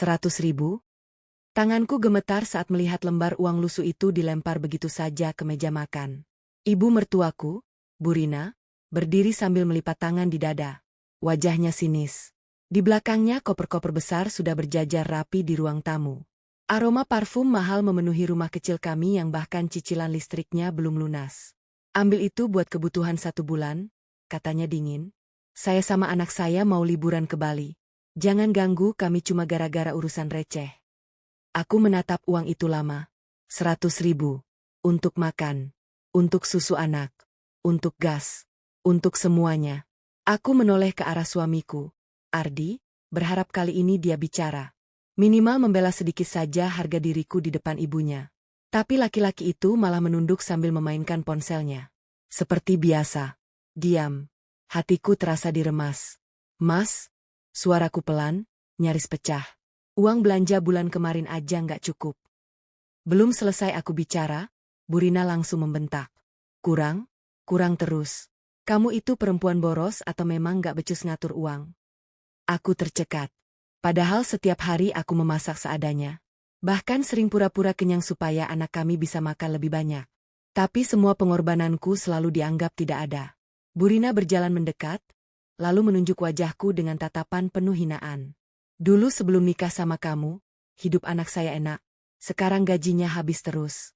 100.000? Tanganku gemetar saat melihat lembar uang lusuh itu dilempar begitu saja ke meja makan. Ibu mertuaku, Bu Rina, berdiri sambil melipat tangan di dada. Wajahnya sinis. Di belakangnya koper-koper besar sudah berjajar rapi di ruang tamu. Aroma parfum mahal memenuhi rumah kecil kami yang bahkan cicilan listriknya belum lunas. Ambil itu buat kebutuhan 1 bulan, katanya dingin. Saya sama anak saya mau liburan ke Bali. Jangan ganggu kami cuma gara-gara urusan receh. Aku menatap uang itu lama. 100.000. Untuk makan. Untuk susu anak. Untuk gas. Untuk semuanya. Aku menoleh ke arah suamiku. Ardi, berharap kali ini dia bicara. Minimal membela sedikit saja harga diriku di depan ibunya. Tapi laki-laki itu malah menunduk sambil memainkan ponselnya. Seperti biasa. Diam. Hatiku terasa diremas. Mas, suaraku pelan, nyaris pecah. Uang belanja bulan kemarin aja nggak cukup. Belum selesai aku bicara, Bu Rina langsung membentak. Kurang terus. Kamu itu perempuan boros atau memang nggak becus ngatur uang? Aku tercekat. Padahal setiap hari aku memasak seadanya. Bahkan sering pura-pura kenyang supaya anak kami bisa makan lebih banyak. Tapi semua pengorbananku selalu dianggap tidak ada. Bu Rina berjalan mendekat, lalu menunjuk wajahku dengan tatapan penuh hinaan. Dulu sebelum nikah sama kamu, hidup anak saya enak. Sekarang gajinya habis terus.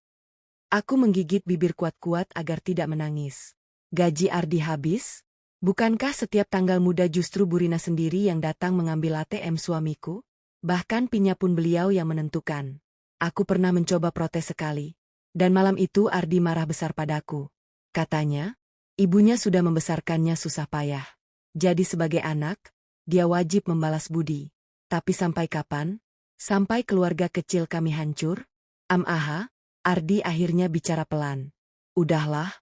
Aku menggigit bibir kuat-kuat agar tidak menangis. Gaji Ardi habis? Bukankah setiap tanggal muda justru Bu Rina sendiri yang datang mengambil ATM suamiku? Bahkan pinya pun beliau yang menentukan. Aku pernah mencoba protes sekali. Dan malam itu Ardi marah besar padaku. Katanya, ibunya sudah membesarkannya susah payah. Jadi sebagai anak, dia wajib membalas budi. Tapi sampai kapan? Sampai keluarga kecil kami hancur? Ardi akhirnya bicara pelan. Udahlah.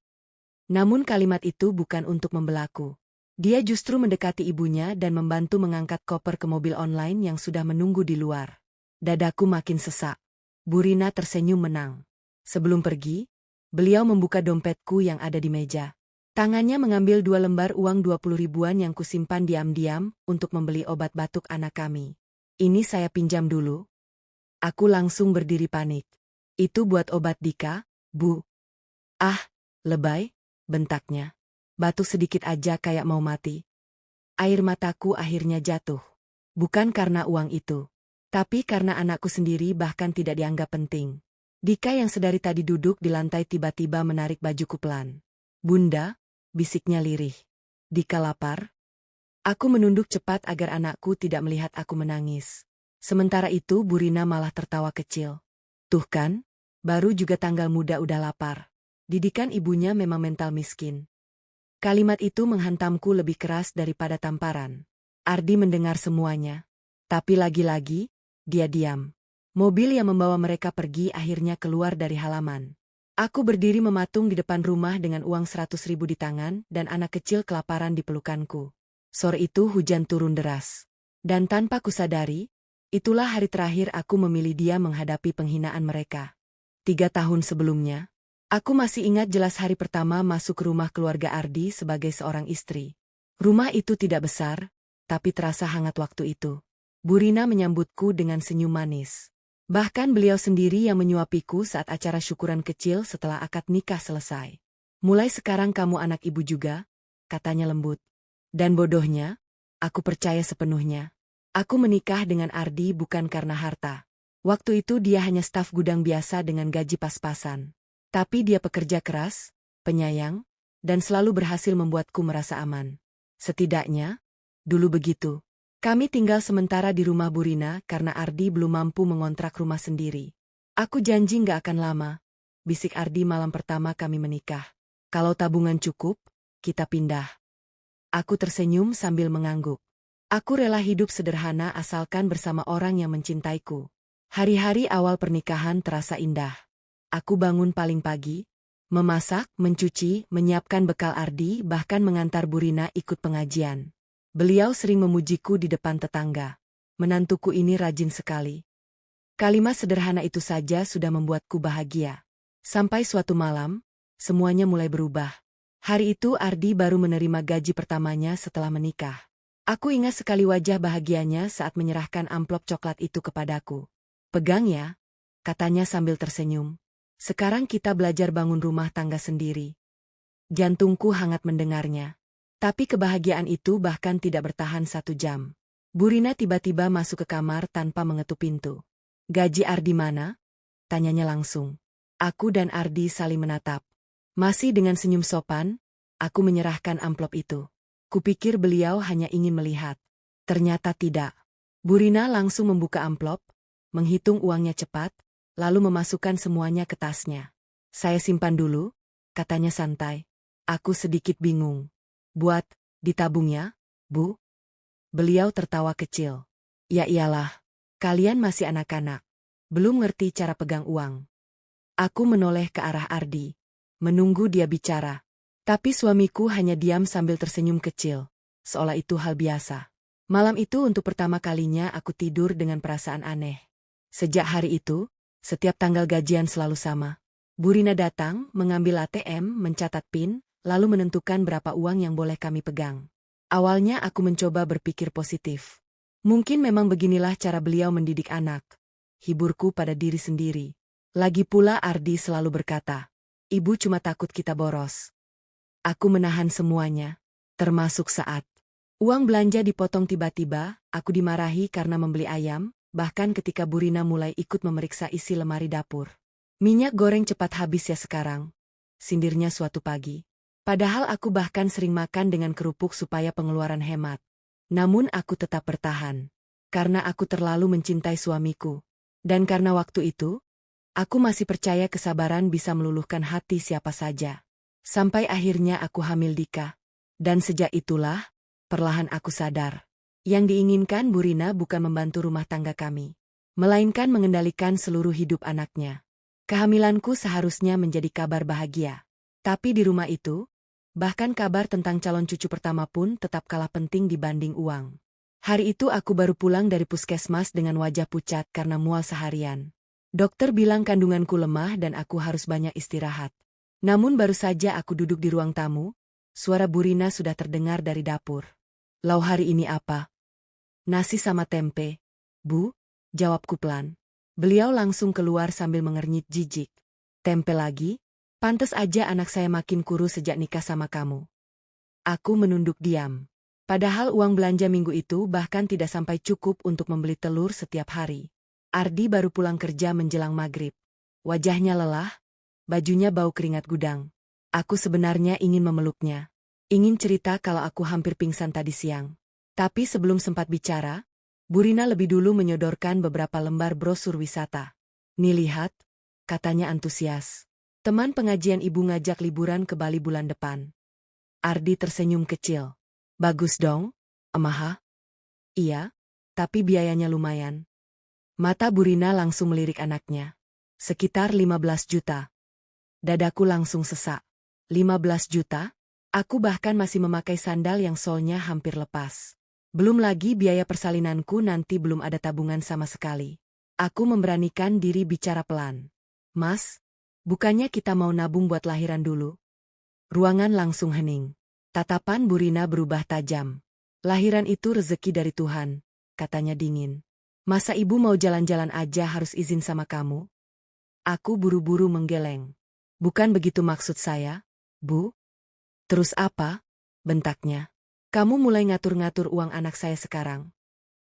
Namun kalimat itu bukan untuk membelaku. Dia justru mendekati ibunya dan membantu mengangkat koper ke mobil online yang sudah menunggu di luar. Dadaku makin sesak. Bu Rina tersenyum menang. Sebelum pergi, beliau membuka dompetku yang ada di meja. Tangannya mengambil 2 lembar uang 20 ribuan yang kusimpan diam-diam untuk membeli obat batuk anak kami. Ini saya pinjam dulu. Aku langsung berdiri panik. Itu buat obat Dika, Bu. Ah, lebay, bentaknya. Batuk sedikit aja kayak mau mati. Air mataku akhirnya jatuh. Bukan karena uang itu. Tapi karena anakku sendiri bahkan tidak dianggap penting. Dika yang sedari tadi duduk di lantai tiba-tiba menarik bajuku pelan. Bunda, bisiknya lirih. Dika lapar? Aku menunduk cepat agar anakku tidak melihat aku menangis. Sementara itu Bu Rina malah tertawa kecil. Tuh kan, baru juga tanggal muda udah lapar. Didikan ibunya memang mental miskin. Kalimat itu menghantamku lebih keras daripada tamparan. Ardi mendengar semuanya. Tapi lagi-lagi, dia diam. Mobil yang membawa mereka pergi akhirnya keluar dari halaman. Aku berdiri mematung di depan rumah dengan uang 100.000 di tangan dan anak kecil kelaparan di pelukanku. Sore itu hujan turun deras. Dan tanpa kusadari, itulah hari terakhir aku memilih dia menghadapi penghinaan mereka. 3 tahun sebelumnya, aku masih ingat jelas hari pertama masuk ke rumah keluarga Ardi sebagai seorang istri. Rumah itu tidak besar, tapi terasa hangat waktu itu. Bu Rina menyambutku dengan senyum manis. Bahkan beliau sendiri yang menyuapiku saat acara syukuran kecil setelah akad nikah selesai. Mulai sekarang kamu anak ibu juga, katanya lembut. Dan bodohnya, aku percaya sepenuhnya. Aku menikah dengan Ardi bukan karena harta. Waktu itu dia hanya staf gudang biasa dengan gaji pas-pasan. Tapi dia pekerja keras, penyayang, dan selalu berhasil membuatku merasa aman. Setidaknya, dulu begitu. Kami tinggal sementara di rumah Bu Rina karena Ardi belum mampu mengontrak rumah sendiri. Aku janji nggak akan lama, bisik Ardi malam pertama kami menikah. Kalau tabungan cukup, kita pindah. Aku tersenyum sambil mengangguk. Aku rela hidup sederhana asalkan bersama orang yang mencintaiku. Hari-hari awal pernikahan terasa indah. Aku bangun paling pagi, memasak, mencuci, menyiapkan bekal Ardi, bahkan mengantar Bu Rina ikut pengajian. Beliau sering memujiku di depan tetangga. Menantuku ini rajin sekali. Kalimat sederhana itu saja sudah membuatku bahagia. Sampai suatu malam, semuanya mulai berubah. Hari itu Ardi baru menerima gaji pertamanya setelah menikah. Aku ingat sekali wajah bahagianya saat menyerahkan amplop coklat itu kepadaku. Pegang ya, katanya sambil tersenyum. Sekarang kita belajar bangun rumah tangga sendiri. Jantungku hangat mendengarnya. Tapi kebahagiaan itu bahkan tidak bertahan 1 jam. Burina tiba-tiba masuk ke kamar tanpa mengetuk pintu. Gaji Ardi mana? Tanyanya langsung. Aku dan Ardi saling menatap. Masih dengan senyum sopan, aku menyerahkan amplop itu. Kupikir beliau hanya ingin melihat. Ternyata tidak. Burina langsung membuka amplop, menghitung uangnya cepat, lalu memasukkan semuanya ke tasnya. Saya simpan dulu, katanya santai. Aku sedikit bingung. Buat ditabungnya, Bu? Beliau tertawa kecil. Ya iyalah, kalian masih anak-anak. Belum ngerti cara pegang uang. Aku menoleh ke arah Ardi, menunggu dia bicara. Tapi suamiku hanya diam sambil tersenyum kecil, seolah itu hal biasa. Malam itu untuk pertama kalinya aku tidur dengan perasaan aneh. Sejak hari itu, setiap tanggal gajian selalu sama. Burina datang, mengambil ATM, mencatat PIN, lalu menentukan berapa uang yang boleh kami pegang. Awalnya aku mencoba berpikir positif. Mungkin memang beginilah cara beliau mendidik anak. Hiburku pada diri sendiri. Lagi pula Ardi selalu berkata, "Ibu cuma takut kita boros." Aku menahan semuanya, termasuk saat uang belanja dipotong tiba-tiba, aku dimarahi karena membeli ayam, bahkan ketika Burina mulai ikut memeriksa isi lemari dapur. Minyak goreng cepat habis ya sekarang, sindirnya suatu pagi. Padahal aku bahkan sering makan dengan kerupuk supaya pengeluaran hemat. Namun aku tetap bertahan, karena aku terlalu mencintai suamiku. Dan karena waktu itu, aku masih percaya kesabaran bisa meluluhkan hati siapa saja. Sampai akhirnya aku hamil Dika. Dan sejak itulah, perlahan aku sadar. Yang diinginkan Burina bukan membantu rumah tangga kami, melainkan mengendalikan seluruh hidup anaknya. Kehamilanku seharusnya menjadi kabar bahagia. Tapi di rumah itu, bahkan kabar tentang calon cucu pertama pun tetap kalah penting dibanding uang. Hari itu aku baru pulang dari puskesmas dengan wajah pucat karena mual seharian. Dokter bilang kandunganku lemah dan aku harus banyak istirahat. Namun baru saja aku duduk di ruang tamu, suara Burina sudah terdengar dari dapur. "Lauk hari ini apa?" "Nasi sama tempe, Bu," jawabku pelan. Beliau langsung keluar sambil mengernyit jijik. "Tempe lagi? Pantes aja anak saya makin kurus sejak nikah sama kamu." Aku menunduk diam. Padahal uang belanja minggu itu bahkan tidak sampai cukup untuk membeli telur setiap hari. Ardi baru pulang kerja menjelang maghrib. Wajahnya lelah, bajunya bau keringat gudang. Aku sebenarnya ingin memeluknya. Ingin cerita kalau aku hampir pingsan tadi siang. Tapi sebelum sempat bicara, Burina lebih dulu menyodorkan beberapa lembar brosur wisata. "Nih lihat," katanya antusias. "Teman pengajian ibu ngajak liburan ke Bali bulan depan." Ardi tersenyum kecil. "Bagus dong, Emaha." "Iya, tapi biayanya lumayan." Mata Burina langsung melirik anaknya. "Sekitar 15 juta. Dadaku langsung sesak. 15 juta? Aku bahkan masih memakai sandal yang solnya hampir lepas. Belum lagi biaya persalinanku nanti belum ada tabungan sama sekali. Aku memberanikan diri bicara pelan. "Mas, bukannya kita mau nabung buat lahiran dulu?" Ruangan langsung hening. Tatapan Burina berubah tajam. "Lahiran itu rezeki dari Tuhan," katanya dingin. "Masa ibu mau jalan-jalan aja harus izin sama kamu?" Aku buru-buru menggeleng. "Bukan begitu maksud saya, Bu." "Terus apa?" bentaknya. "Kamu mulai ngatur-ngatur uang anak saya sekarang."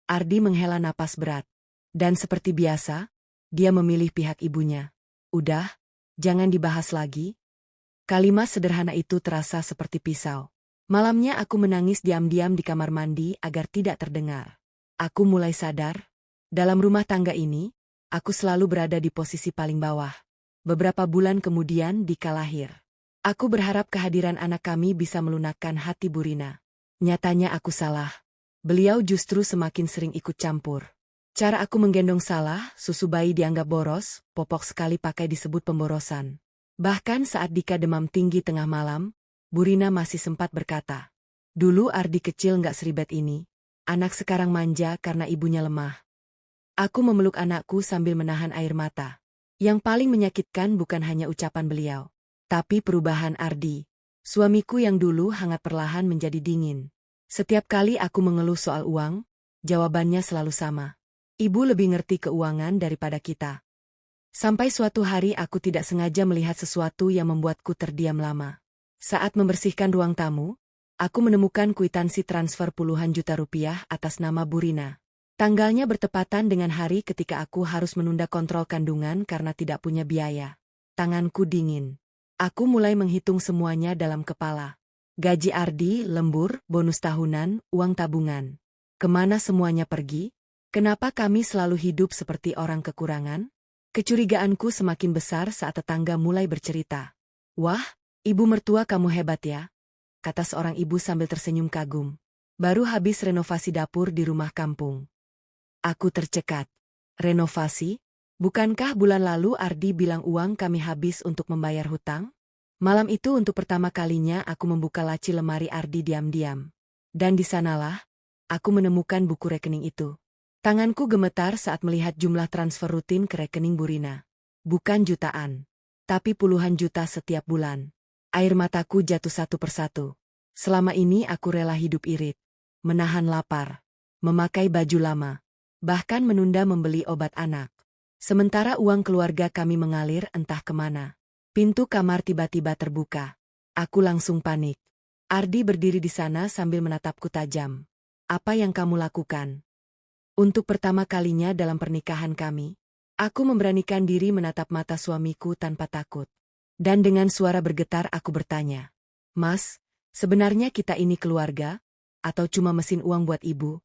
Ardi menghela napas berat. Dan seperti biasa, dia memilih pihak ibunya. "Udah, jangan dibahas lagi." Kalimat sederhana itu terasa seperti pisau. Malamnya aku menangis diam-diam di kamar mandi agar tidak terdengar. Aku mulai sadar, dalam rumah tangga ini, aku selalu berada di posisi paling bawah. Beberapa bulan kemudian Dika lahir. Aku berharap kehadiran anak kami bisa melunakkan hati Burina. Nyatanya aku salah. Beliau justru semakin sering ikut campur. Cara aku menggendong salah, susu bayi dianggap boros, popok sekali pakai disebut pemborosan. Bahkan saat Dika demam tinggi tengah malam, Burina masih sempat berkata, "Dulu Ardi kecil nggak seribet ini. Anak sekarang manja karena ibunya lemah." Aku memeluk anakku sambil menahan air mata. Yang paling menyakitkan bukan hanya ucapan beliau, tapi perubahan Ardi. Suamiku yang dulu hangat perlahan menjadi dingin. Setiap kali aku mengeluh soal uang, jawabannya selalu sama. Ibu lebih ngerti keuangan daripada kita. Sampai suatu hari aku tidak sengaja melihat sesuatu yang membuatku terdiam lama. Saat membersihkan ruang tamu, aku menemukan kwitansi transfer puluhan juta rupiah atas nama Burina. Tanggalnya bertepatan dengan hari ketika aku harus menunda kontrol kandungan karena tidak punya biaya. Tanganku dingin. Aku mulai menghitung semuanya dalam kepala. Gaji Ardi, lembur, bonus tahunan, uang tabungan. Kemana semuanya pergi? Kenapa kami selalu hidup seperti orang kekurangan? Kecurigaanku semakin besar saat tetangga mulai bercerita. "Wah, ibu mertua kamu hebat ya," kata seorang ibu sambil tersenyum kagum. "Baru habis renovasi dapur di rumah kampung." Aku tercekat. Renovasi? Bukankah bulan lalu Ardi bilang uang kami habis untuk membayar hutang? Malam itu untuk pertama kalinya aku membuka laci lemari Ardi diam-diam. Dan di sanalah, aku menemukan buku rekening itu. Tanganku gemetar saat melihat jumlah transfer rutin ke rekening Burina. Bukan jutaan, tapi puluhan juta setiap bulan. Air mataku jatuh satu persatu. Selama ini aku rela hidup irit, menahan lapar, memakai baju lama, bahkan menunda membeli obat anak. Sementara uang keluarga kami mengalir entah kemana. Pintu kamar tiba-tiba terbuka. Aku langsung panik. Ardi berdiri di sana sambil menatapku tajam. "Apa yang kamu lakukan?" Untuk pertama kalinya dalam pernikahan kami, aku memberanikan diri menatap mata suamiku tanpa takut. Dan dengan suara bergetar aku bertanya, "Mas, sebenarnya kita ini keluarga? Atau cuma mesin uang buat ibu?"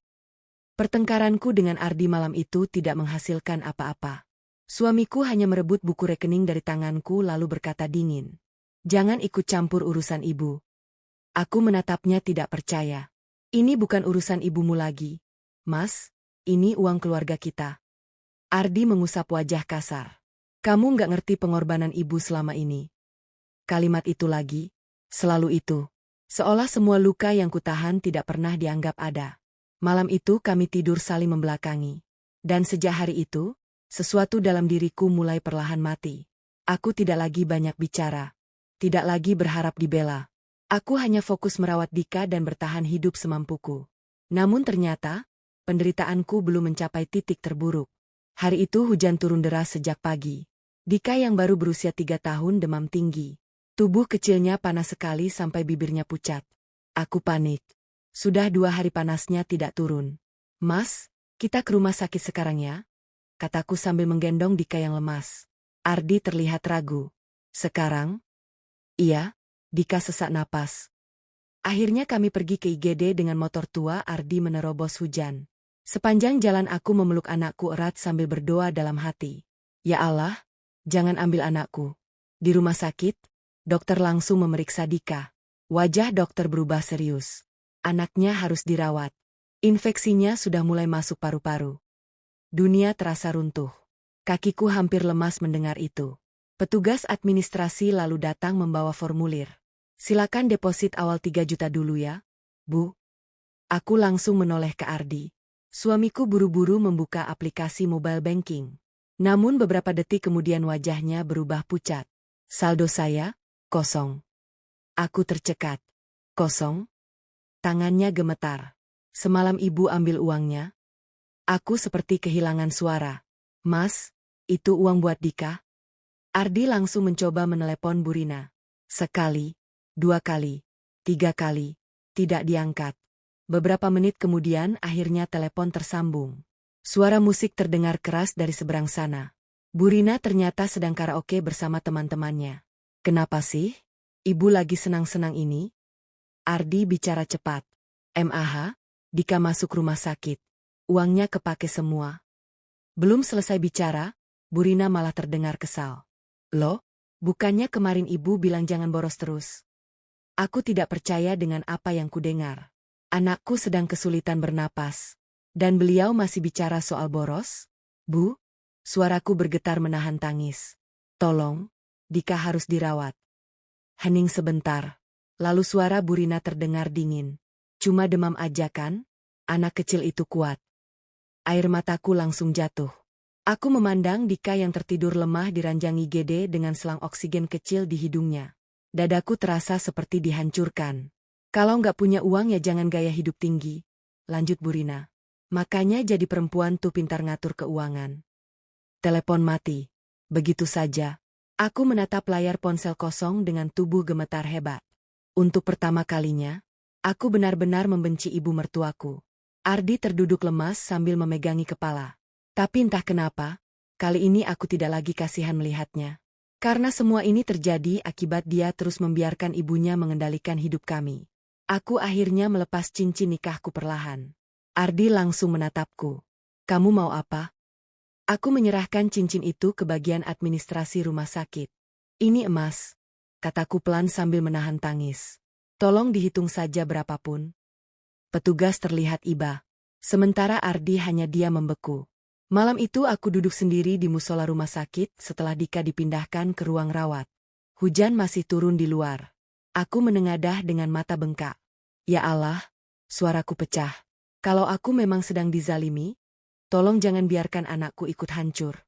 Pertengkaranku dengan Ardi malam itu tidak menghasilkan apa-apa. Suamiku hanya merebut buku rekening dari tanganku lalu berkata dingin, "Jangan ikut campur urusan ibu." Aku menatapnya tidak percaya. "Ini bukan urusan ibumu lagi, Mas. Ini uang keluarga kita." Ardi mengusap wajah kasar. "Kamu nggak ngerti pengorbanan ibu selama ini." Kalimat itu lagi, selalu itu. Seolah semua luka yang kutahan tidak pernah dianggap ada. Malam itu kami tidur saling membelakangi. Dan sejak hari itu, sesuatu dalam diriku mulai perlahan mati. Aku tidak lagi banyak bicara. Tidak lagi berharap dibela. Aku hanya fokus merawat Dika dan bertahan hidup semampuku. Namun ternyata, penderitaanku belum mencapai titik terburuk. Hari itu hujan turun deras sejak pagi. Dika yang baru berusia 3 tahun demam tinggi. Tubuh kecilnya panas sekali sampai bibirnya pucat. Aku panik. Sudah 2 hari panasnya tidak turun. "Mas, kita ke rumah sakit sekarang ya?" kataku sambil menggendong Dika yang lemas. Ardi terlihat ragu. "Sekarang?" "Iya." Dika sesak napas. Akhirnya kami pergi ke IGD dengan motor tua Ardi menerobos hujan. Sepanjang jalan aku memeluk anakku erat sambil berdoa dalam hati. "Ya Allah, jangan ambil anakku." Di rumah sakit, dokter langsung memeriksa Dika. Wajah dokter berubah serius. Anaknya harus dirawat. Infeksinya sudah mulai masuk paru-paru. Dunia terasa runtuh. Kakiku hampir lemas mendengar itu. Petugas administrasi lalu datang membawa formulir. "Silakan deposit awal 3 juta dulu ya, Bu." Aku langsung menoleh ke Ardi. Suamiku buru-buru membuka aplikasi mobile banking. Namun beberapa detik kemudian wajahnya berubah pucat. "Saldo saya, kosong." Aku tercekat. "Kosong?" Tangannya gemetar. "Semalam ibu ambil uangnya?" Aku seperti kehilangan suara. "Mas, itu uang buat Dika?" Ardi langsung mencoba menelepon Burina. Sekali, 2 kali, 3 kali, tidak diangkat. Beberapa menit kemudian akhirnya telepon tersambung. Suara musik terdengar keras dari seberang sana. Burina ternyata sedang karaoke bersama teman-temannya. "Kenapa sih? Ibu lagi senang-senang ini?" Ardi bicara cepat. "MAH, Dika masuk rumah sakit. Uangnya kepake semua." Belum selesai bicara, Burina malah terdengar kesal. "Loh, bukannya kemarin ibu bilang jangan boros terus?" Aku tidak percaya dengan apa yang kudengar. Anakku sedang kesulitan bernapas. Dan beliau masih bicara soal boros? "Bu?" Suaraku bergetar menahan tangis. "Tolong, Dika harus dirawat." Hening sebentar. Lalu suara Burina terdengar dingin. "Cuma demam aja kan? Anak kecil itu kuat." Air mataku langsung jatuh. Aku memandang Dika yang tertidur lemah di ranjang IGD dengan selang oksigen kecil di hidungnya. Dadaku terasa seperti dihancurkan. Kalau nggak punya uang ya jangan gaya hidup tinggi, lanjut Burina. Makanya jadi perempuan tuh pintar ngatur keuangan. Telepon mati. Begitu saja. Aku menatap layar ponsel kosong dengan tubuh gemetar hebat. Untuk pertama kalinya, aku benar-benar membenci ibu mertuaku. Ardi terduduk lemas sambil memegangi kepala. Tapi entah kenapa, kali ini aku tidak lagi kasihan melihatnya. Karena semua ini terjadi akibat dia terus membiarkan ibunya mengendalikan hidup kami. Aku akhirnya melepas cincin nikahku perlahan. Ardi langsung menatapku. Kamu mau apa? Aku menyerahkan cincin itu ke bagian administrasi rumah sakit. Ini emas, kataku pelan sambil menahan tangis. Tolong dihitung saja berapapun. Petugas terlihat iba. Sementara Ardi hanya diam membeku. Malam itu aku duduk sendiri di musola rumah sakit setelah Dika dipindahkan ke ruang rawat. Hujan masih turun di luar. Aku menengadah dengan mata bengkak. Ya Allah, suaraku pecah. Kalau aku memang sedang dizalimi, tolong jangan biarkan anakku ikut hancur.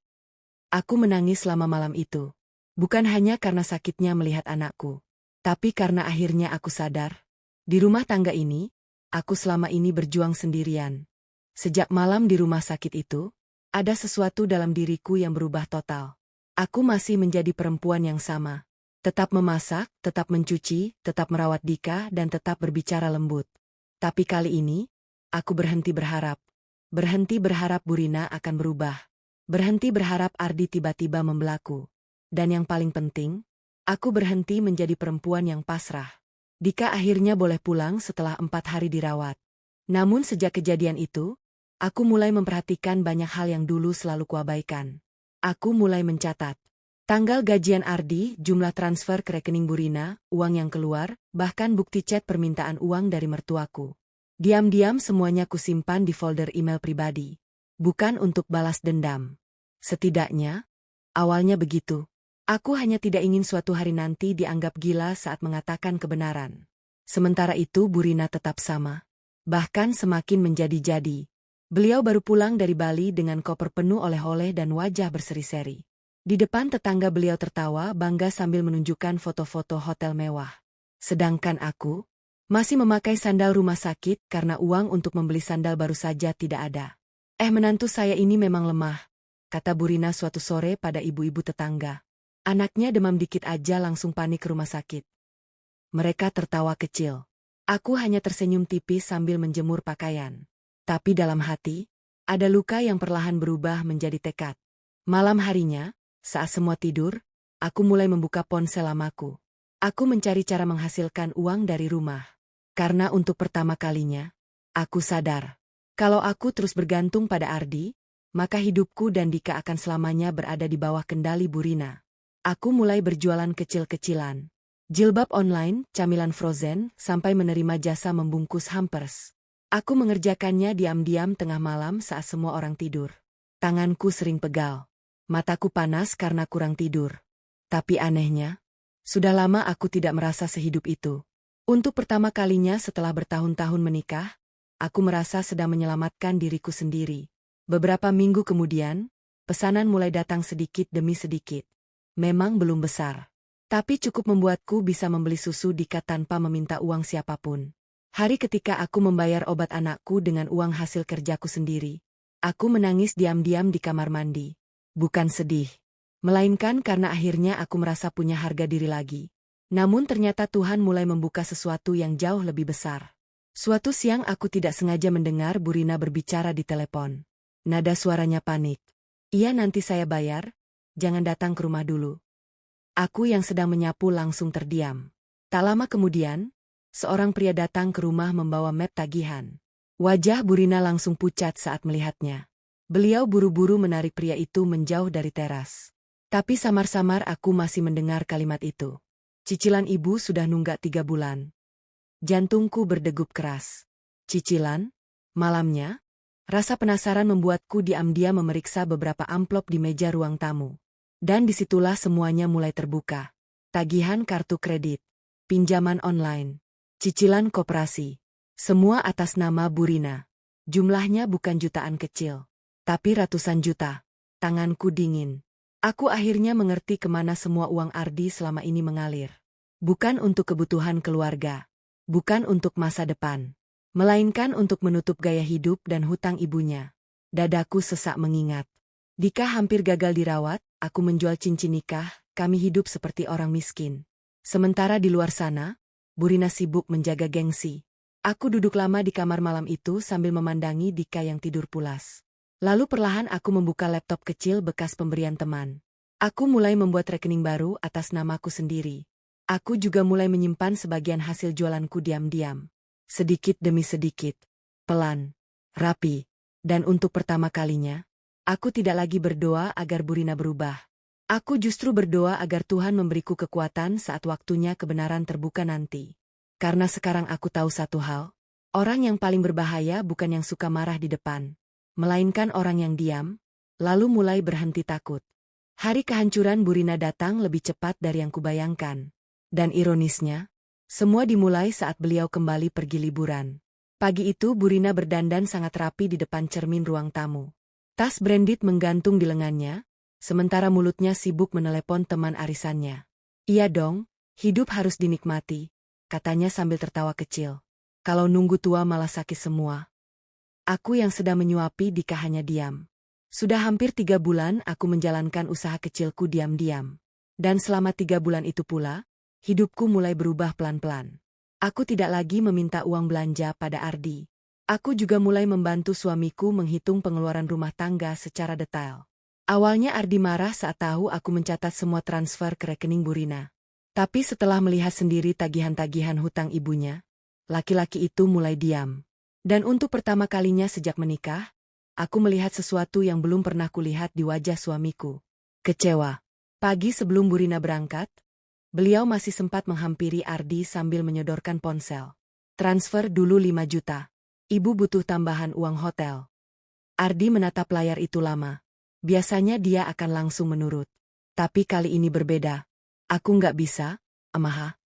Aku menangis selama malam itu. Bukan hanya karena sakitnya melihat anakku, tapi karena akhirnya aku sadar. Di rumah tangga ini, aku selama ini berjuang sendirian. Sejak malam di rumah sakit itu, ada sesuatu dalam diriku yang berubah total. Aku masih menjadi perempuan yang sama. Tetap memasak, tetap mencuci, tetap merawat Dika, dan tetap berbicara lembut. Tapi kali ini, aku berhenti berharap. Berhenti berharap Burina akan berubah. Berhenti berharap Ardi tiba-tiba membelaku. Dan yang paling penting, aku berhenti menjadi perempuan yang pasrah. Dika akhirnya boleh pulang setelah 4 hari dirawat. Namun sejak kejadian itu, aku mulai memperhatikan banyak hal yang dulu selalu kuabaikan. Aku mulai mencatat. Tanggal gajian Ardi, jumlah transfer ke rekening Burina, uang yang keluar, bahkan bukti chat permintaan uang dari mertuaku. Diam-diam semuanya kusimpan di folder email pribadi. Bukan untuk balas dendam. Setidaknya, awalnya begitu. Aku hanya tidak ingin suatu hari nanti dianggap gila saat mengatakan kebenaran. Sementara itu Burina tetap sama. Bahkan semakin menjadi-jadi. Beliau baru pulang dari Bali dengan koper penuh oleh-oleh dan wajah berseri-seri. Di depan tetangga beliau tertawa bangga sambil menunjukkan foto-foto hotel mewah. Sedangkan aku masih memakai sandal rumah sakit karena uang untuk membeli sandal baru saja tidak ada. Menantu saya ini memang lemah, kata Burina suatu sore pada ibu-ibu tetangga. Anaknya demam dikit aja langsung panik ke rumah sakit. Mereka tertawa kecil. Aku hanya tersenyum tipis sambil menjemur pakaian. Tapi dalam hati, ada luka yang perlahan berubah menjadi tekad. Malam harinya, saat semua tidur, aku mulai membuka ponsel lamaku. Aku mencari cara menghasilkan uang dari rumah. Karena untuk pertama kalinya, aku sadar. Kalau aku terus bergantung pada Ardi, maka hidupku dan Dika akan selamanya berada di bawah kendali Burina. Aku mulai berjualan kecil-kecilan. Jilbab online, camilan frozen, sampai menerima jasa membungkus hampers. Aku mengerjakannya diam-diam tengah malam saat semua orang tidur. Tanganku sering pegal. Mataku panas karena kurang tidur. Tapi anehnya, sudah lama aku tidak merasa sehidup itu. Untuk pertama kalinya setelah bertahun-tahun menikah, aku merasa sedang menyelamatkan diriku sendiri. Beberapa minggu kemudian, pesanan mulai datang sedikit demi sedikit. Memang belum besar, tapi cukup membuatku bisa membeli susu Dika tanpa meminta uang siapapun. Hari ketika aku membayar obat anakku dengan uang hasil kerjaku sendiri, aku menangis diam-diam di kamar mandi. Bukan sedih, melainkan karena akhirnya aku merasa punya harga diri lagi. Namun ternyata Tuhan mulai membuka sesuatu yang jauh lebih besar. Suatu siang aku tidak sengaja mendengar Burina berbicara di telepon. Nada suaranya panik. Iya nanti saya bayar, jangan datang ke rumah dulu. Aku yang sedang menyapu langsung terdiam. Tak lama kemudian, seorang pria datang ke rumah membawa map tagihan. Wajah Burina langsung pucat saat melihatnya. Beliau buru-buru menarik pria itu menjauh dari teras. Tapi samar-samar aku masih mendengar kalimat itu. Cicilan ibu sudah nunggak 3 bulan. Jantungku berdegup keras. Cicilan? Malamnya, rasa penasaran membuatku diam-diam memeriksa beberapa amplop di meja ruang tamu. Dan disitulah semuanya mulai terbuka. Tagihan kartu kredit, pinjaman online, cicilan koperasi. Semua atas nama Burina. Jumlahnya bukan jutaan kecil, tapi ratusan juta. Tanganku dingin. Aku akhirnya mengerti kemana semua uang Ardi selama ini mengalir. Bukan untuk kebutuhan keluarga, Bukan untuk masa depan. Melainkan untuk menutup gaya hidup dan hutang ibunya. Dadaku sesak mengingat. Dika hampir gagal dirawat, aku menjual cincin nikah, kami hidup seperti orang miskin. Sementara di luar sana, Burina sibuk menjaga gengsi. Aku duduk lama di kamar malam itu sambil memandangi Dika yang tidur pulas. Lalu perlahan aku membuka laptop kecil bekas pemberian teman. Aku mulai membuat rekening baru atas namaku sendiri. Aku juga mulai menyimpan sebagian hasil jualanku diam-diam. Sedikit demi sedikit. Pelan. Rapi. Dan untuk pertama kalinya, aku tidak lagi berdoa agar Burina berubah. Aku justru berdoa agar Tuhan memberiku kekuatan saat waktunya kebenaran terbuka nanti. Karena sekarang aku tahu satu hal. Orang yang paling berbahaya bukan yang suka marah di depan. Melainkan orang yang diam, lalu mulai berhenti takut. Hari kehancuran Burina datang lebih cepat dari yang kubayangkan. Dan ironisnya, semua dimulai saat beliau kembali pergi liburan. Pagi itu Burina berdandan sangat rapi di depan cermin ruang tamu. Tas branded menggantung di lengannya, sementara mulutnya sibuk menelepon teman arisannya. Iya dong, hidup harus dinikmati, katanya sambil tertawa kecil. Kalau nunggu tua malah sakit semua. Aku yang sedang menyuapi Dika hanya diam. Sudah hampir 3 bulan aku menjalankan usaha kecilku diam-diam. Dan selama 3 bulan itu pula, hidupku mulai berubah pelan-pelan. Aku tidak lagi meminta uang belanja pada Ardi. Aku juga mulai membantu suamiku menghitung pengeluaran rumah tangga secara detail. Awalnya Ardi marah saat tahu aku mencatat semua transfer ke rekening Burina. Tapi setelah melihat sendiri tagihan-tagihan hutang ibunya, laki-laki itu mulai diam. Dan untuk pertama kalinya sejak menikah, aku melihat sesuatu yang belum pernah kulihat di wajah suamiku. Kecewa. Pagi sebelum Burina berangkat, beliau masih sempat menghampiri Ardi sambil menyodorkan ponsel. Transfer dulu 5 juta. Ibu butuh tambahan uang hotel. Ardi menatap layar itu lama. Biasanya dia akan langsung menurut. Tapi kali ini berbeda. Aku nggak bisa, Amaha.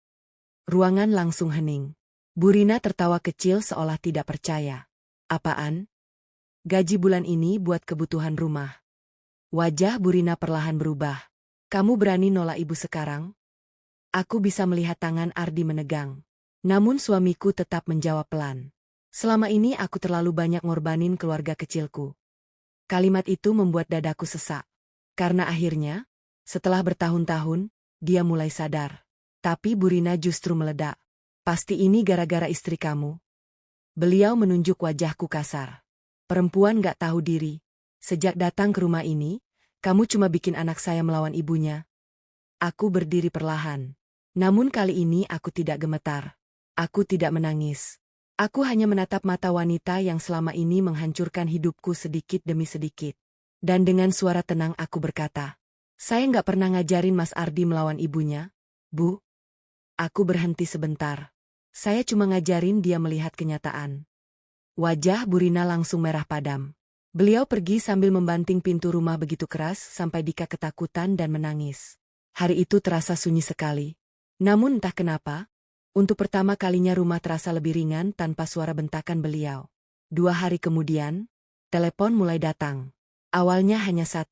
Ruangan langsung hening. Burina tertawa kecil seolah tidak percaya. Apaan? Gaji bulan ini buat kebutuhan rumah. Wajah Burina perlahan berubah. Kamu berani nolak ibu sekarang? Aku bisa melihat tangan Ardi menegang. Namun suamiku tetap menjawab pelan. Selama ini aku terlalu banyak ngorbanin keluarga kecilku. Kalimat itu membuat dadaku sesak. Karena akhirnya, setelah bertahun-tahun, dia mulai sadar. Tapi Burina justru meledak. Pasti ini gara-gara istri kamu. Beliau menunjuk wajahku kasar. Perempuan gak tahu diri. Sejak datang ke rumah ini, kamu cuma bikin anak saya melawan ibunya. Aku berdiri perlahan. Namun kali ini aku tidak gemetar. Aku tidak menangis. Aku hanya menatap mata wanita yang selama ini menghancurkan hidupku sedikit demi sedikit. Dan dengan suara tenang aku berkata, saya nggak pernah ngajarin Mas Ardi melawan ibunya, Bu. Aku berhenti sebentar. Saya cuma ngajarin dia melihat kenyataan. Wajah Burina langsung merah padam. Beliau pergi sambil membanting pintu rumah begitu keras sampai Dika ketakutan dan menangis. Hari itu terasa sunyi sekali. Namun entah kenapa, untuk pertama kalinya rumah terasa lebih ringan tanpa suara bentakan beliau. 2 hari kemudian, telepon mulai datang. Awalnya hanya 1,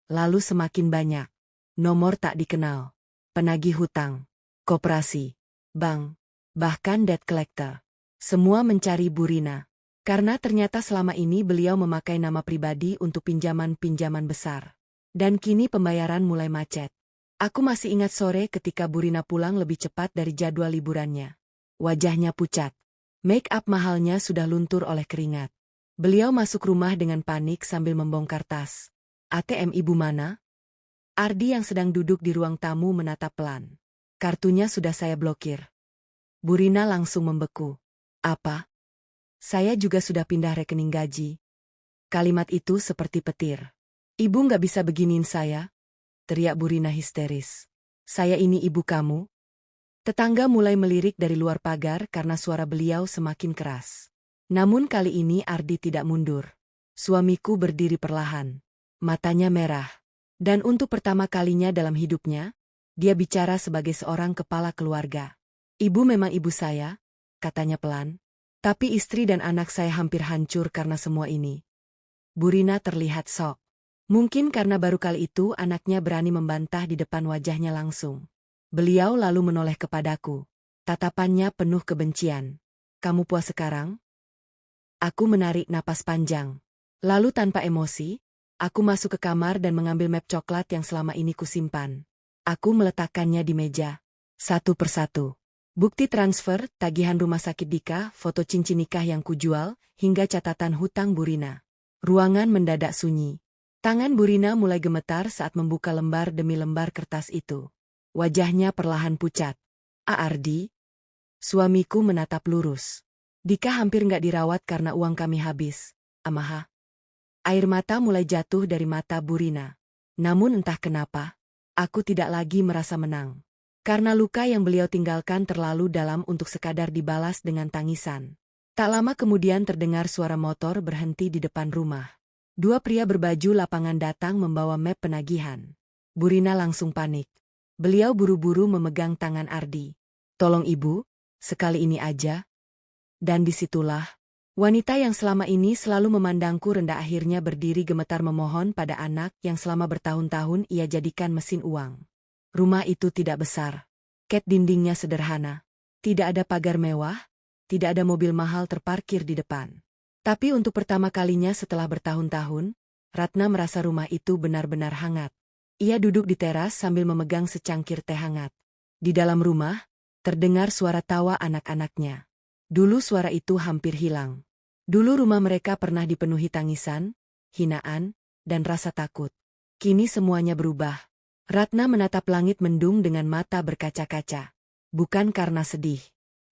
lalu semakin banyak. Nomor tak dikenal, penagih hutang, koperasi, bank, bahkan debt collector. Semua mencari Burina. Karena ternyata selama ini beliau memakai nama pribadi untuk pinjaman-pinjaman besar. Dan kini pembayaran mulai macet. Aku masih ingat sore ketika Burina pulang lebih cepat dari jadwal liburannya. Wajahnya pucat. Make up mahalnya sudah luntur oleh keringat. Beliau masuk rumah dengan panik sambil membongkar tas. ATM ibu mana? Ardi yang sedang duduk di ruang tamu menatap pelan. Kartunya sudah saya blokir. Burina langsung membeku. Apa? Saya juga sudah pindah rekening gaji. Kalimat itu seperti petir. Ibu nggak bisa beginiin saya? Teriak Burina histeris. Saya ini ibu kamu? Tetangga mulai melirik dari luar pagar karena suara beliau semakin keras. Namun kali ini Ardi tidak mundur. Suamiku berdiri perlahan. Matanya merah. Dan untuk pertama kalinya dalam hidupnya, dia bicara sebagai seorang kepala keluarga. Ibu memang ibu saya, katanya pelan. Tapi istri dan anak saya hampir hancur karena semua ini. Burina terlihat shock. Mungkin karena baru kali itu anaknya berani membantah di depan wajahnya langsung. Beliau lalu menoleh kepadaku. Tatapannya penuh kebencian. Kamu puas sekarang? Aku menarik napas panjang. Lalu tanpa emosi, aku masuk ke kamar dan mengambil map coklat yang selama ini kusimpan. Aku meletakkannya di meja. Satu persatu. Bukti transfer, tagihan rumah sakit Dika, foto cincin nikah yang kujual, hingga catatan hutang Burina. Ruangan mendadak sunyi. Tangan Burina mulai gemetar saat membuka lembar demi lembar kertas itu. Wajahnya perlahan pucat. Ardi, suamiku menatap lurus. Dika hampir nggak dirawat karena uang kami habis. Amaha. Air mata mulai jatuh dari mata Burina. Namun entah kenapa, aku tidak lagi merasa menang. Karena luka yang beliau tinggalkan terlalu dalam untuk sekadar dibalas dengan tangisan. Tak lama kemudian terdengar suara motor berhenti di depan rumah. Dua pria berbaju lapangan datang membawa map penagihan. Burina langsung panik. Beliau buru-buru memegang tangan Ardi. Tolong ibu, sekali ini aja. Dan disitulah, wanita yang selama ini selalu memandangku rendah akhirnya berdiri gemetar memohon pada anak yang selama bertahun-tahun ia jadikan mesin uang. Rumah itu tidak besar. Cat dindingnya sederhana. Tidak ada pagar mewah, tidak ada mobil mahal terparkir di depan. Tapi untuk pertama kalinya setelah bertahun-tahun, Ratna merasa rumah itu benar-benar hangat. Ia duduk di teras sambil memegang secangkir teh hangat. Di dalam rumah, terdengar suara tawa anak-anaknya. Dulu suara itu hampir hilang. Dulu rumah mereka pernah dipenuhi tangisan, hinaan, dan rasa takut. Kini semuanya berubah. Ratna menatap langit mendung dengan mata berkaca-kaca. Bukan karena sedih,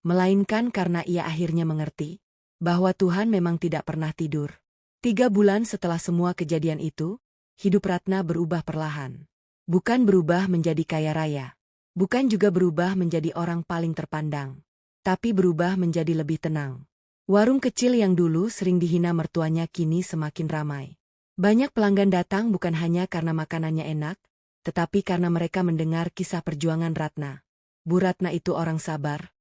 melainkan karena ia akhirnya mengerti bahwa Tuhan memang tidak pernah tidur. 3 bulan setelah semua kejadian itu, hidup Ratna berubah perlahan. Bukan berubah menjadi kaya raya. Bukan juga berubah menjadi orang paling terpandang. Tapi berubah menjadi lebih tenang. Warung kecil yang dulu sering dihina mertuanya kini semakin ramai. Banyak pelanggan datang bukan hanya karena makanannya enak, tetapi karena mereka mendengar kisah perjuangan Ratna. Bu Ratna itu orang sabar.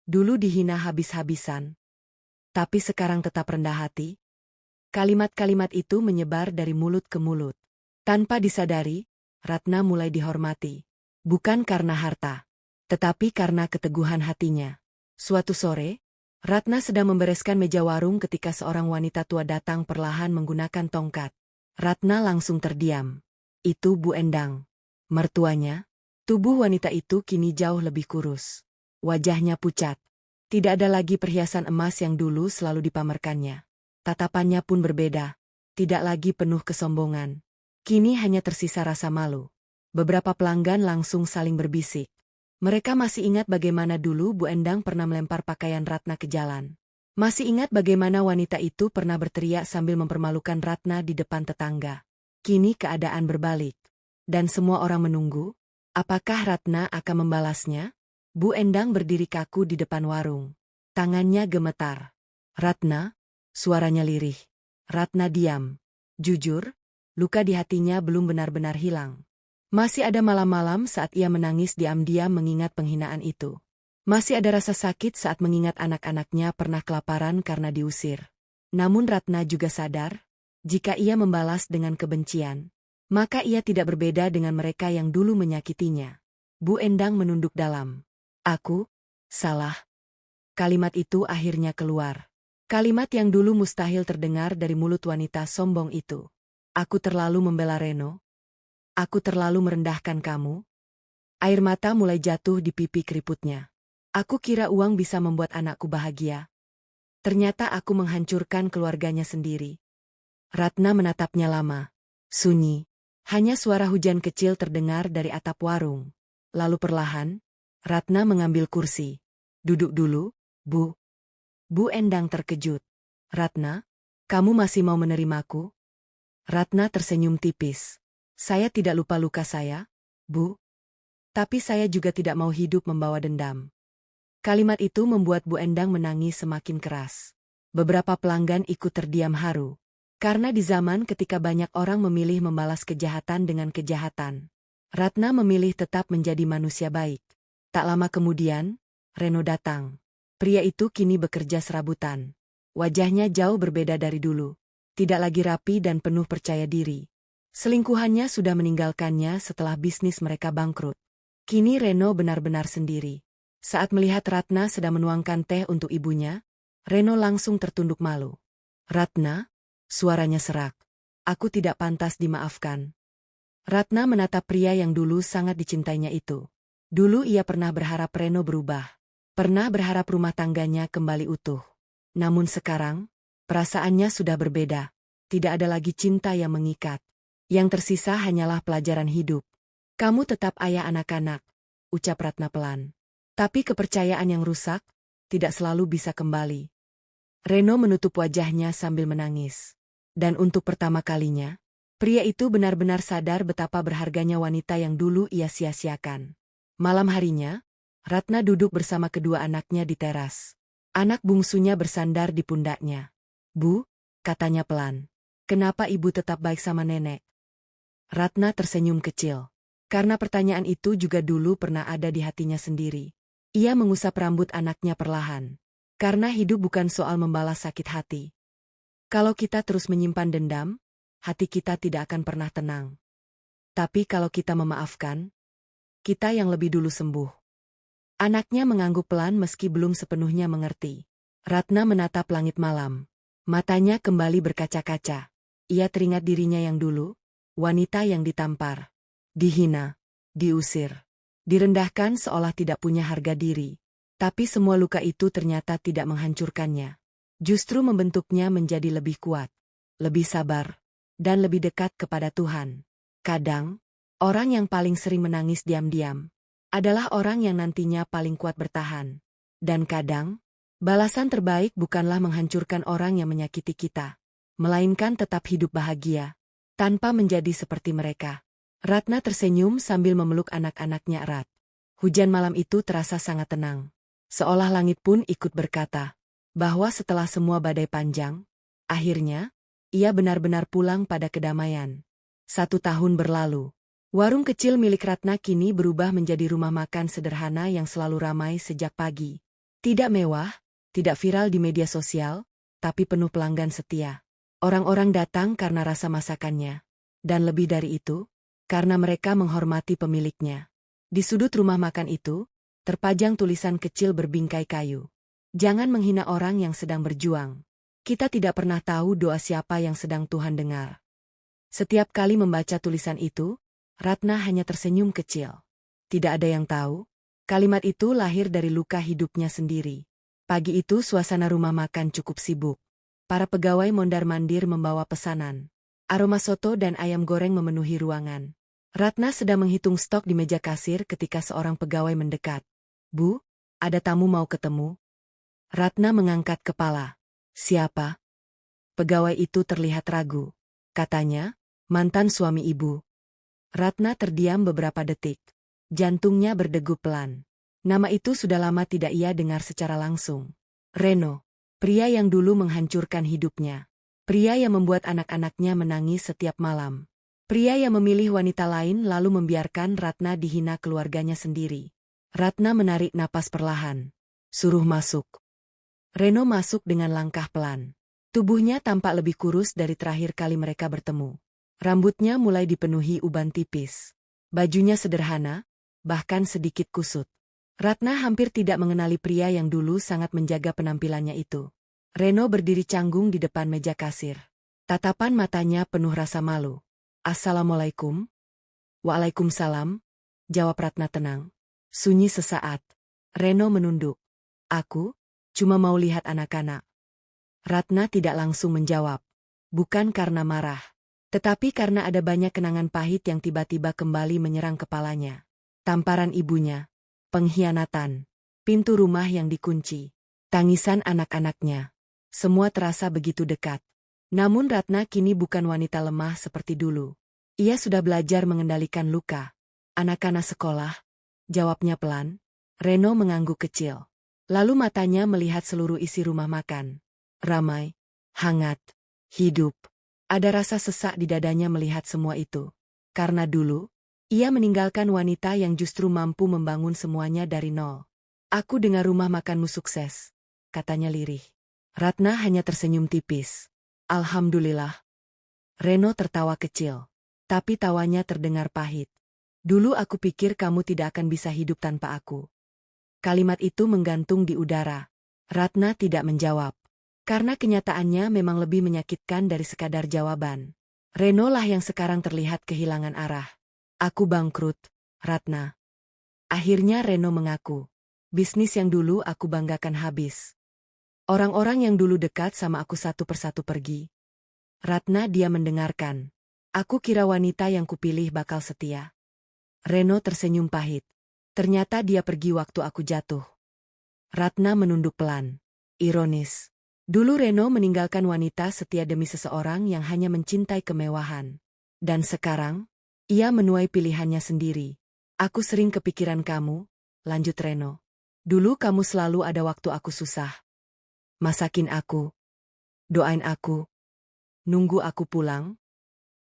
Dulu dihina habis-habisan. Tapi sekarang tetap rendah hati. Kalimat-kalimat itu menyebar dari mulut ke mulut. Tanpa disadari, Ratna mulai dihormati. Bukan karena harta, tetapi karena keteguhan hatinya. Suatu sore, Ratna sedang membereskan meja warung ketika seorang wanita tua datang perlahan menggunakan tongkat. Ratna langsung terdiam. Itu Bu Endang. Mertuanya. Tubuh wanita itu kini jauh lebih kurus. Wajahnya pucat. Tidak ada lagi perhiasan emas yang dulu selalu dipamerkannya. Tatapannya pun berbeda. Tidak lagi penuh kesombongan. Kini hanya tersisa rasa malu. Beberapa pelanggan langsung saling berbisik. Mereka masih ingat bagaimana dulu Bu Endang pernah melempar pakaian Ratna ke jalan. Masih ingat bagaimana wanita itu pernah berteriak sambil mempermalukan Ratna di depan tetangga. Kini keadaan berbalik. Dan semua orang menunggu, apakah Ratna akan membalasnya? Bu Endang berdiri kaku di depan warung. Tangannya gemetar. Ratna, suaranya lirih. Ratna diam. Jujur, luka di hatinya belum benar-benar hilang. Masih ada malam-malam saat ia menangis diam-diam mengingat penghinaan itu. Masih ada rasa sakit saat mengingat anak-anaknya pernah kelaparan karena diusir. Namun Ratna juga sadar, jika ia membalas dengan kebencian, maka ia tidak berbeda dengan mereka yang dulu menyakitinya. Bu Endang menunduk dalam. Aku salah. Kalimat itu akhirnya keluar. Kalimat yang dulu mustahil terdengar dari mulut wanita sombong itu. Aku terlalu membela Reno. Aku terlalu merendahkan kamu. Air mata mulai jatuh di pipi keriputnya. Aku kira uang bisa membuat anakku bahagia. Ternyata aku menghancurkan keluarganya sendiri. Ratna menatapnya lama. Sunyi. Hanya suara hujan kecil terdengar dari atap warung. Lalu perlahan, Ratna mengambil kursi. Duduk dulu, Bu. Bu Endang terkejut. Ratna, kamu masih mau menerimaku? Ratna tersenyum tipis. Saya tidak lupa luka saya, Bu. Tapi saya juga tidak mau hidup membawa dendam. Kalimat itu membuat Bu Endang menangis semakin keras. Beberapa pelanggan ikut terdiam haru. Karena di zaman ketika banyak orang memilih membalas kejahatan dengan kejahatan, Ratna memilih tetap menjadi manusia baik. Tak lama kemudian, Reno datang. Pria itu kini bekerja serabutan. Wajahnya jauh berbeda dari dulu. Tidak lagi rapi dan penuh percaya diri. Selingkuhannya sudah meninggalkannya setelah bisnis mereka bangkrut. Kini Reno benar-benar sendiri. Saat melihat Ratna sedang menuangkan teh untuk ibunya, Reno langsung tertunduk malu. Ratna, suaranya serak. Aku tidak pantas dimaafkan. Ratna menatap pria yang dulu sangat dicintainya itu. Dulu ia pernah berharap Reno berubah. Pernah berharap rumah tangganya kembali utuh. Namun sekarang, perasaannya sudah berbeda. Tidak ada lagi cinta yang mengikat. Yang tersisa hanyalah pelajaran hidup. Kamu tetap ayah anak-anak, ucap Ratna pelan. Tapi kepercayaan yang rusak, tidak selalu bisa kembali. Reno menutup wajahnya sambil menangis. Dan untuk pertama kalinya, pria itu benar-benar sadar betapa berharganya wanita yang dulu ia sia-siakan. Malam harinya, Ratna duduk bersama kedua anaknya di teras. Anak bungsunya bersandar di pundaknya. Bu, katanya pelan. Kenapa ibu tetap baik sama nenek? Ratna tersenyum kecil. Karena pertanyaan itu juga dulu pernah ada di hatinya sendiri. Ia mengusap rambut anaknya perlahan. Karena hidup bukan soal membalas sakit hati. Kalau kita terus menyimpan dendam, hati kita tidak akan pernah tenang. Tapi kalau kita memaafkan, kita yang lebih dulu sembuh. Anaknya mengangguk pelan meski belum sepenuhnya mengerti. Ratna menatap langit malam. Matanya kembali berkaca-kaca. Ia teringat dirinya yang dulu, wanita yang ditampar, dihina, diusir, direndahkan seolah tidak punya harga diri. Tapi semua luka itu ternyata tidak menghancurkannya. Justru membentuknya menjadi lebih kuat, lebih sabar, dan lebih dekat kepada Tuhan. Kadang, orang yang paling sering menangis diam-diam adalah orang yang nantinya paling kuat bertahan. Dan kadang, balasan terbaik bukanlah menghancurkan orang yang menyakiti kita, melainkan tetap hidup bahagia, tanpa menjadi seperti mereka. Ratna tersenyum sambil memeluk anak-anaknya erat. Hujan malam itu terasa sangat tenang. Seolah langit pun ikut berkata, bahwa setelah semua badai panjang, akhirnya, ia benar-benar pulang pada kedamaian. 1 tahun berlalu. Warung kecil milik Ratna kini berubah menjadi rumah makan sederhana yang selalu ramai sejak pagi. Tidak mewah, tidak viral di media sosial, tapi penuh pelanggan setia. Orang-orang datang karena rasa masakannya. Dan lebih dari itu, karena mereka menghormati pemiliknya. Di sudut rumah makan itu, terpajang tulisan kecil berbingkai kayu. Jangan menghina orang yang sedang berjuang. Kita tidak pernah tahu doa siapa yang sedang Tuhan dengar. Setiap kali membaca tulisan itu, Ratna hanya tersenyum kecil. Tidak ada yang tahu, kalimat itu lahir dari luka hidupnya sendiri. Pagi itu suasana rumah makan cukup sibuk. Para pegawai mondar-mandir membawa pesanan. Aroma soto dan ayam goreng memenuhi ruangan. Ratna sedang menghitung stok di meja kasir ketika seorang pegawai mendekat. Bu, ada tamu mau ketemu. Ratna mengangkat kepala. Siapa? Pegawai itu terlihat ragu. Katanya, mantan suami ibu. Ratna terdiam beberapa detik. Jantungnya berdegup pelan. Nama itu sudah lama tidak ia dengar secara langsung. Reno, pria yang dulu menghancurkan hidupnya. Pria yang membuat anak-anaknya menangis setiap malam. Pria yang memilih wanita lain lalu membiarkan Ratna dihina keluarganya sendiri. Ratna menarik napas perlahan. Suruh masuk. Reno masuk dengan langkah pelan. Tubuhnya tampak lebih kurus dari terakhir kali mereka bertemu. Rambutnya mulai dipenuhi uban tipis. Bajunya sederhana, bahkan sedikit kusut. Ratna hampir tidak mengenali pria yang dulu sangat menjaga penampilannya itu. Reno berdiri canggung di depan meja kasir. Tatapan matanya penuh rasa malu. Assalamualaikum. Waalaikumsalam, jawab Ratna tenang. Sunyi sesaat. Reno menunduk. Aku cuma mau lihat anak-anak. Ratna tidak langsung menjawab. Bukan karena marah. Tetapi karena ada banyak kenangan pahit yang tiba-tiba kembali menyerang kepalanya. Tamparan ibunya. Pengkhianatan. Pintu rumah yang dikunci. Tangisan anak-anaknya. Semua terasa begitu dekat. Namun Ratna kini bukan wanita lemah seperti dulu. Ia sudah belajar mengendalikan luka. Anak-anak sekolah, jawabnya pelan. Reno mengangguk kecil. Lalu matanya melihat seluruh isi rumah makan. Ramai, hangat, hidup. Ada rasa sesak di dadanya melihat semua itu. Karena dulu, ia meninggalkan wanita yang justru mampu membangun semuanya dari nol. Aku dengar rumah makanmu sukses, katanya lirih. Ratna hanya tersenyum tipis. Alhamdulillah. Reno tertawa kecil. Tapi tawanya terdengar pahit. Dulu aku pikir kamu tidak akan bisa hidup tanpa aku. Kalimat itu menggantung di udara. Ratna tidak menjawab. Karena kenyataannya memang lebih menyakitkan dari sekadar jawaban. Reno lah yang sekarang terlihat kehilangan arah. Aku bangkrut, Ratna. Akhirnya Reno mengaku. Bisnis yang dulu aku banggakan habis. Orang-orang yang dulu dekat sama aku satu persatu pergi. Ratna dia mendengarkan. Aku kira wanita yang kupilih bakal setia. Reno tersenyum pahit. Ternyata dia pergi waktu aku jatuh. Ratna menunduk pelan. Ironis. Dulu Reno meninggalkan wanita setia demi seseorang yang hanya mencintai kemewahan. Dan sekarang, ia menuai pilihannya sendiri. Aku sering kepikiran kamu, lanjut Reno. Dulu kamu selalu ada waktu aku susah. Masakin aku. Doain aku. Nunggu aku pulang.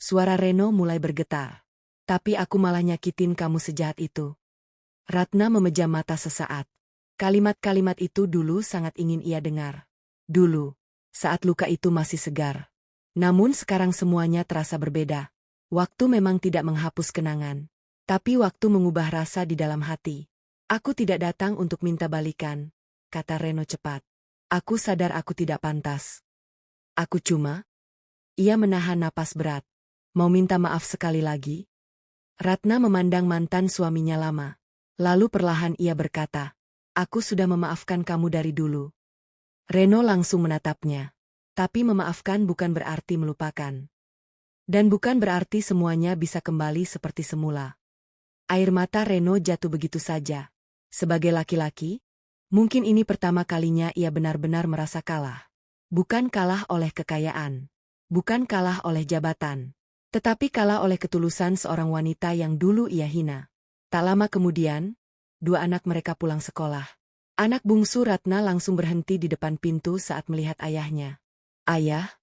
Suara Reno mulai bergetar. Tapi aku malah nyakitin kamu sejahat itu. Ratna memejam mata sesaat. Kalimat-kalimat itu dulu sangat ingin ia dengar. Dulu, saat luka itu masih segar. Namun sekarang semuanya terasa berbeda. Waktu memang tidak menghapus kenangan. Tapi waktu mengubah rasa di dalam hati. Aku tidak datang untuk minta balikan, kata Reno cepat. Aku sadar aku tidak pantas. Aku cuma... Ia menahan napas berat. Mau minta maaf sekali lagi? Ratna memandang mantan suaminya lama. Lalu perlahan ia berkata, aku sudah memaafkan kamu dari dulu. Reno langsung menatapnya. Tapi memaafkan bukan berarti melupakan. Dan bukan berarti semuanya bisa kembali seperti semula. Air mata Reno jatuh begitu saja. Sebagai laki-laki, mungkin ini pertama kalinya ia benar-benar merasa kalah. Bukan kalah oleh kekayaan. Bukan kalah oleh jabatan. Tetapi kalah oleh ketulusan seorang wanita yang dulu ia hina. Tak lama kemudian, dua anak mereka pulang sekolah. Anak bungsu Ratna langsung berhenti di depan pintu saat melihat ayahnya. Ayah?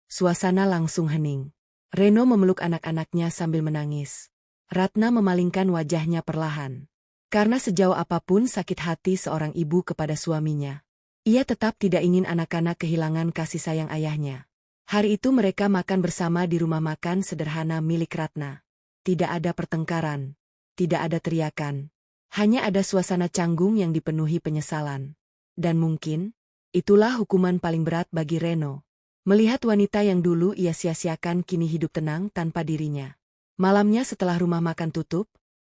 Suasana langsung hening. Reno memeluk anak-anaknya sambil menangis. Ratna memalingkan wajahnya perlahan. Karena sejauh apapun sakit hati seorang ibu kepada suaminya, ia tetap tidak ingin anak-anak kehilangan kasih sayang ayahnya. Hari itu mereka makan bersama di rumah makan sederhana milik Ratna. Tidak ada pertengkaran. Tidak ada teriakan. Hanya ada suasana canggung yang dipenuhi penyesalan. Dan mungkin, itulah hukuman paling berat bagi Reno. Melihat wanita yang dulu ia sia-siakan kini hidup tenang tanpa dirinya. Malamnya setelah rumah makan tutup,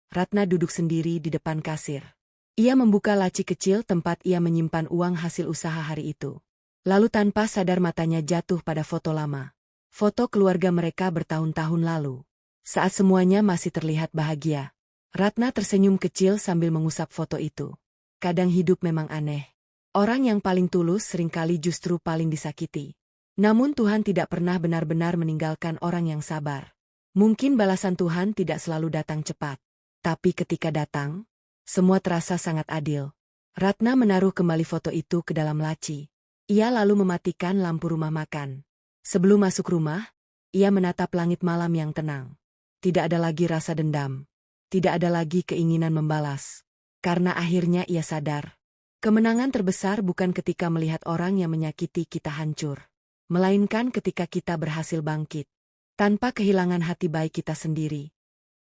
Ratna duduk sendiri di depan kasir. Ia membuka laci kecil tempat ia menyimpan uang hasil usaha hari itu. Lalu tanpa sadar matanya jatuh pada foto lama. Foto keluarga mereka bertahun-tahun lalu. Saat semuanya masih terlihat bahagia. Ratna tersenyum kecil sambil mengusap foto itu. Kadang hidup memang aneh. Orang yang paling tulus seringkali justru paling disakiti. Namun Tuhan tidak pernah benar-benar meninggalkan orang yang sabar. Mungkin balasan Tuhan tidak selalu datang cepat. Tapi ketika datang, semua terasa sangat adil. Ratna menaruh kembali foto itu ke dalam laci. Ia lalu mematikan lampu rumah makan. Sebelum masuk rumah, ia menatap langit malam yang tenang. Tidak ada lagi rasa dendam. Tidak ada lagi keinginan membalas. Karena akhirnya ia sadar. Kemenangan terbesar bukan ketika melihat orang yang menyakiti kita hancur. Melainkan ketika kita berhasil bangkit. Tanpa kehilangan hati baik kita sendiri.